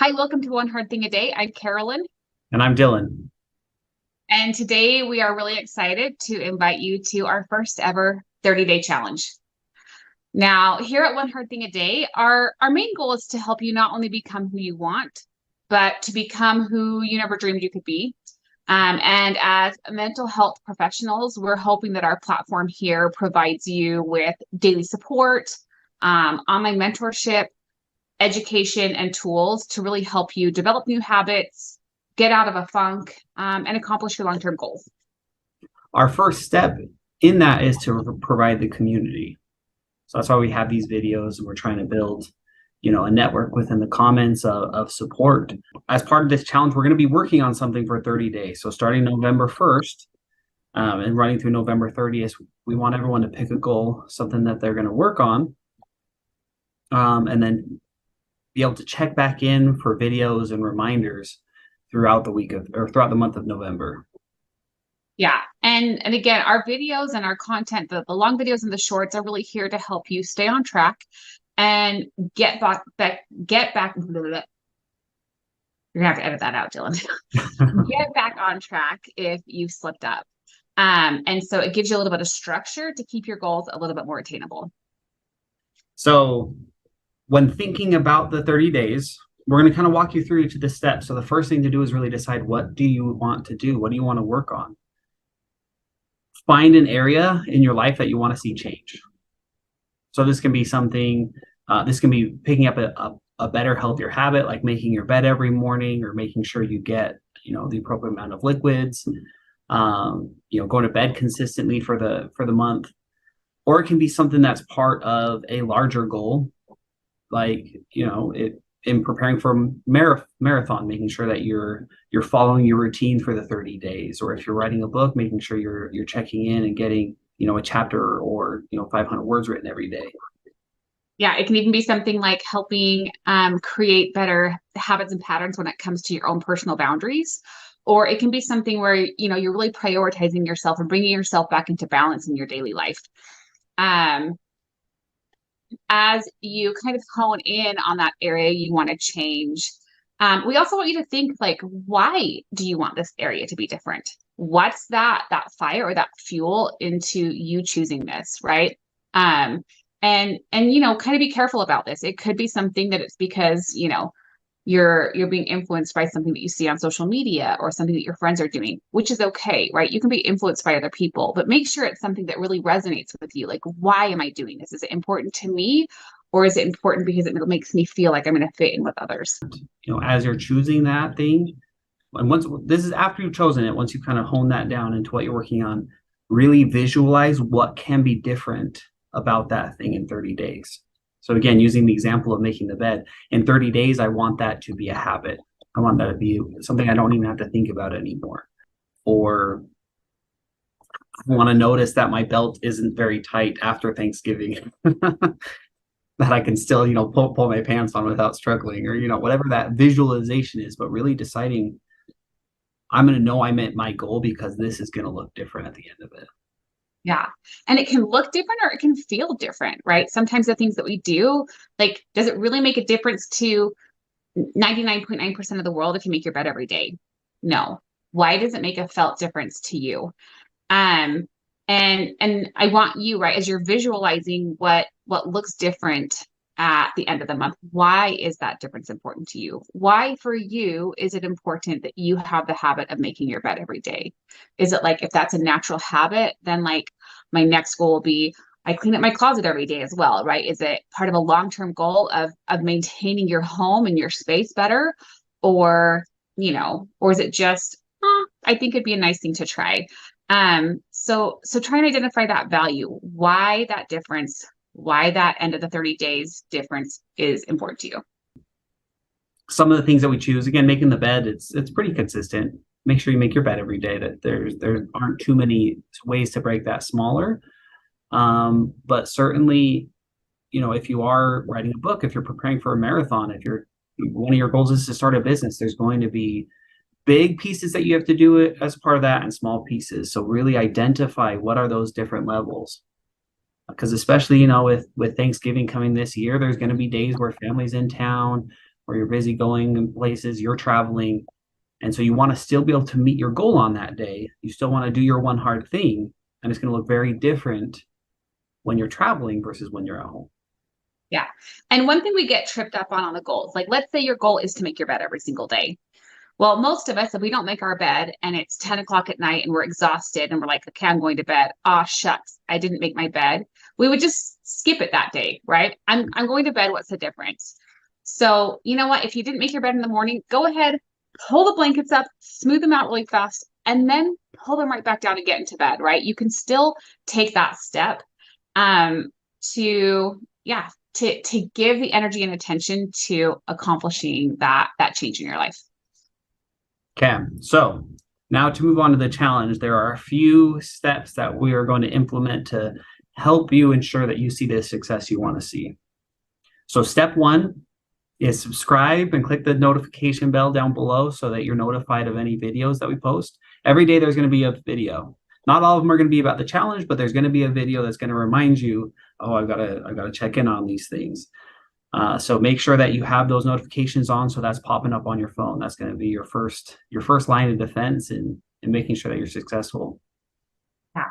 Hi, welcome to One Hard Thing a Day. I'm Carolyn, And I'm Dylan. and today we are really excited to invite you to our first ever 30-day challenge. Now, here at One Hard Thing a Day, our main goal is to help you not only become who you want, but to become who you never dreamed you could be. And as mental health professionals, we're hoping that our platform here provides you with daily support, online mentorship, education, and tools to really help you develop new habits, get out of a funk, and accomplish your long term goals. Our first step in that is to provide the community. So that's why we have these videos and we're trying to build, a network within the comments of support. As part of this challenge, we're going to be working on something for 30 days. So starting November 1st and running through November 30th, we want everyone to pick a goal, something that they're going to work on, and then be able to check back in for videos and reminders throughout throughout the month of November. Yeah. And again, our videos and our content, the long videos and the shorts are really here to help you stay on track and get back. You're gonna have to edit that out, Dylan. Get back on track if you've slipped up. And so it gives you a little bit of structure to keep your goals a little bit more attainable. So when thinking about the 30 days, we're going to kind of walk you through each of the steps. So the first thing to do is really decide, what do you want to do? What do you want to work on? Find an area in your life that you want to see change. So this can be this can be picking up a better, healthier habit, like making your bed every morning, or making sure you get, the appropriate amount of liquids, going to bed consistently for the month. Or it can be something that's part of a larger goal, like, in preparing for marathon, making sure that you're following your routine for the 30 days. Or if you're writing a book, making sure you're checking in and getting, a chapter or 500 words written every day. Yeah, it can even be something like helping create better habits and patterns when it comes to your own personal boundaries. Or it can be something where, you're really prioritizing yourself and bringing yourself back into balance in your daily life. As you kind of hone in on that area you want to change, we also want you to think, like, why do you want this area to be different? What's that fire or that fuel into you choosing this, right? And kind of be careful about this. It could be something that it's because you're being influenced by something that you see on social media or something that your friends are doing, which is okay, right? You can be influenced by other people, but make sure it's something that really resonates with you. Like, why am I doing this? Is it important to me, or is it important because it makes me feel like I'm going to fit in with others? As you're choosing that thing, and once this is after you've chosen it, once you kind of hone that down into what you're working on, really visualize what can be different about that thing in 30 days. So again, using the example of making the bed, in 30 days, I want that to be a habit. I want that to be something I don't even have to think about anymore. Or I want to notice that my belt isn't very tight after Thanksgiving. That I can still, pull my pants on without struggling, or, whatever that visualization is, but really deciding, I'm going to know I met my goal because this is going to look different at the end of it. Yeah. And it can look different or it can feel different, right? Sometimes the things that we do, like, does it really make a difference to 99.9% of the world if you make your bed every day? No. Why does it make a felt difference to you? Um, and I want you, right, as you're visualizing what looks different at the end of the month, why is that difference important to you? Why for you is it important that you have the habit of making your bed every day? Is it like, if that's a natural habit, then like my next goal will be I clean up my closet every day as well, right? Is it part of a long-term goal of maintaining your home and your space better? Or, or is it just, I think it'd be a nice thing to try. So try and identify that value, why that difference, why that end of the 30 days difference is important to you. Some of the things that we choose, again, making the bed, it's pretty consistent. Make sure you make your bed every day. That there aren't too many ways to break that smaller. But certainly, if you are writing a book, if you're preparing for a marathon, if one of your goals is to start a business, there's going to be big pieces that you have to do it as part of that, and small pieces. So really identify what are those different levels. Because especially, with Thanksgiving coming this year, there's going to be days where family's in town, or you're busy going in places, you're traveling. And so you want to still be able to meet your goal on that day. You still want to do your one hard thing. And it's going to look very different when you're traveling versus when you're at home. Yeah. And one thing we get tripped up on the goals, like let's say your goal is to make your bed every single day. Well, most of us, if we don't make our bed and it's 10 o'clock at night and we're exhausted and we're like, okay, I'm going to bed. Ah, shucks, I didn't make my bed. We would just skip it that day, right? I'm going to bed. What's the difference? So you know what? If you didn't make your bed in the morning, go ahead, pull the blankets up, smooth them out really fast, and then pull them right back down and get into bed, right? You can still take that step to, yeah, to give the energy and attention to accomplishing that change in your life. Okay, so now to move on to the challenge, there are a few steps that we are going to implement to help you ensure that you see the success you want to see. So step one is subscribe and click the notification bell down below so that you're notified of any videos that we post. Every day there's going to be a video. Not all of them are going to be about the challenge, but there's going to be a video that's going to remind you, oh, I've got to check in on these things. So make sure that you have those notifications on, so that's popping up on your phone. That's going to be your first line of defense in making sure that you're successful. Yeah.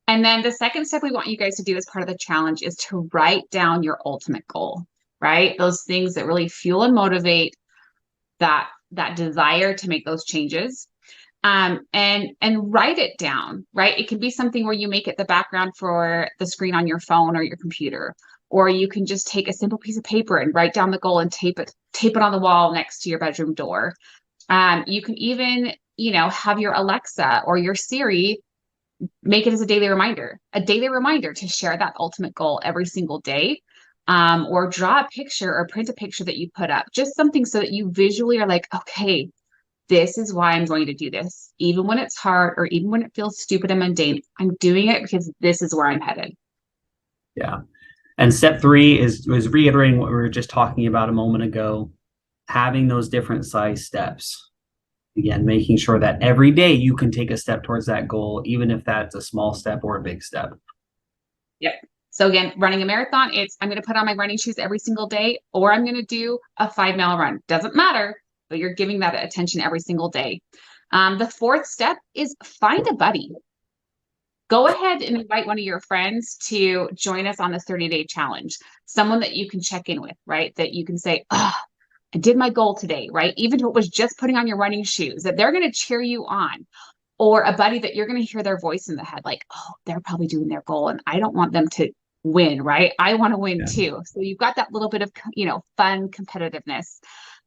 And then the second step we want you guys to do as part of the challenge is to write down your ultimate goal, right? Those things that really fuel and motivate that desire to make those changes. And write it down, right? It can be something where you make it the background for the screen on your phone or your computer. Or you can just take a simple piece of paper and write down the goal and tape it on the wall next to your bedroom door. You can even, have your Alexa or your Siri make it as a daily reminder to share that ultimate goal every single day. Or draw a picture or print a picture that you put up, just something so that you visually are like, okay, this is why I'm going to do this. Even when it's hard or even when it feels stupid and mundane, I'm doing it because this is where I'm headed. Yeah. And step three is reiterating what we were just talking about a moment ago, having those different size steps. Again, making sure that every day you can take a step towards that goal, even if that's a small step or a big step. Yep. So again, running a marathon, I'm going to put on my running shoes every single day, or I'm going to do a 5-mile run. Doesn't matter, but you're giving that attention every single day. The fourth step is find a buddy. Go ahead and invite one of your friends to join us on this 30-day challenge. Someone that you can check in with, right? That you can say, I did my goal today, right? Even if it was just putting on your running shoes, that they're going to cheer you on. Or a buddy that you're going to hear their voice in the head, like, oh, they're probably doing their goal and I don't want them to win, right? I want to win too. So you've got that little bit of, fun competitiveness.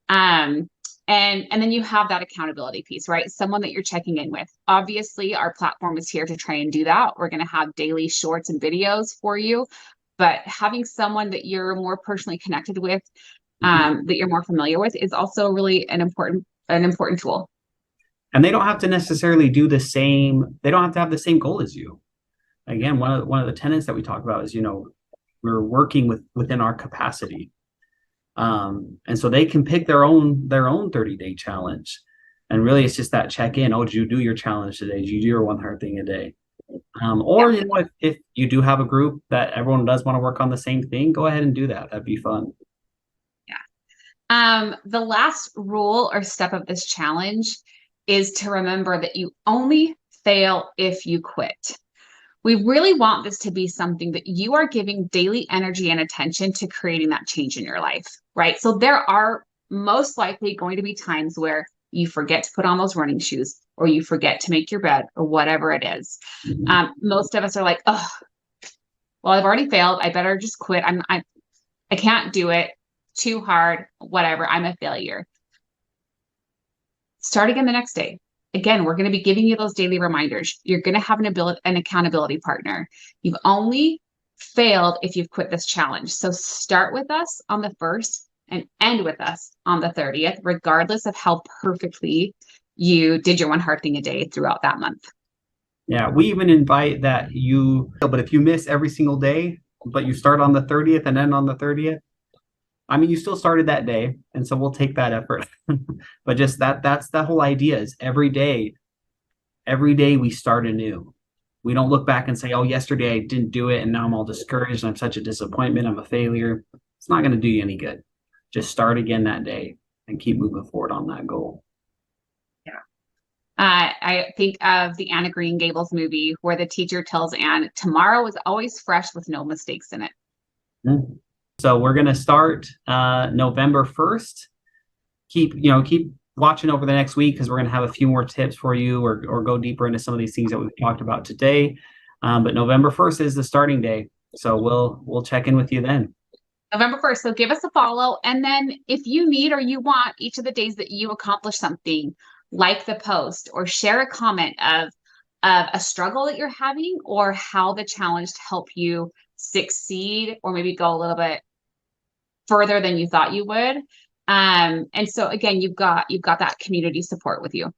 And then you have that accountability piece, right? Someone that you're checking in with. Obviously, our platform is here to try and do that. We're going to have daily shorts and videos for you, but having someone that you're more personally connected with, that you're more familiar with, is also really an important tool. And they don't have to necessarily do the same. They don't have to have the same goal as you. Again, one of the tenets that we talk about is, we're working within our capacity. And so they can pick their own 30-day challenge. And really it's just that check-in. Oh, did you do your challenge today? Did you do your one hard thing a day? If you do have a group that everyone does want to work on the same thing, go ahead and do that. That'd be fun. Yeah. The last rule or step of this challenge is to remember that you only fail if you quit. We really want this to be something that you are giving daily energy and attention to creating that change in your life, right? So there are most likely going to be times where you forget to put on those running shoes, or you forget to make your bed, or whatever it is. Most of us are like, oh, well, I've already failed. I better just quit. I can't do it. Too hard, whatever. I'm a failure. Start again the next day. Again, we're going to be giving you those daily reminders. You're going to have an accountability partner. You've only failed if you've quit this challenge. So start with us on the 1st and end with us on the 30th, regardless of how perfectly you did your one hard thing a day throughout that month. Yeah, we even invite that but if you miss every single day, but you start on the 30th and end on the 30th, you still started that day, and so we'll take that effort. But just that's the whole idea, is every day we start anew. We don't look back and say, oh, yesterday I didn't do it and now I'm all discouraged and I'm such a disappointment, I'm a failure. It's not going to do you any good. just start again that day and keep moving forward on that goal. I think of the Anna Green Gables movie where the teacher tells Anne, tomorrow is always fresh with no mistakes in it. Mm-hmm. So we're going to start November 1st. Keep watching over the next week, because we're going to have a few more tips for you, or go deeper into some of these things that we've talked about today. But November 1st is the starting day. So we'll check in with you then. November 1st. So give us a follow. And then if you need or you want each of the days that you accomplish something, like the post or share a comment of a struggle that you're having or how the challenge helped you succeed or maybe go a little bit further than you thought you would. And so again, you've got that community support with you.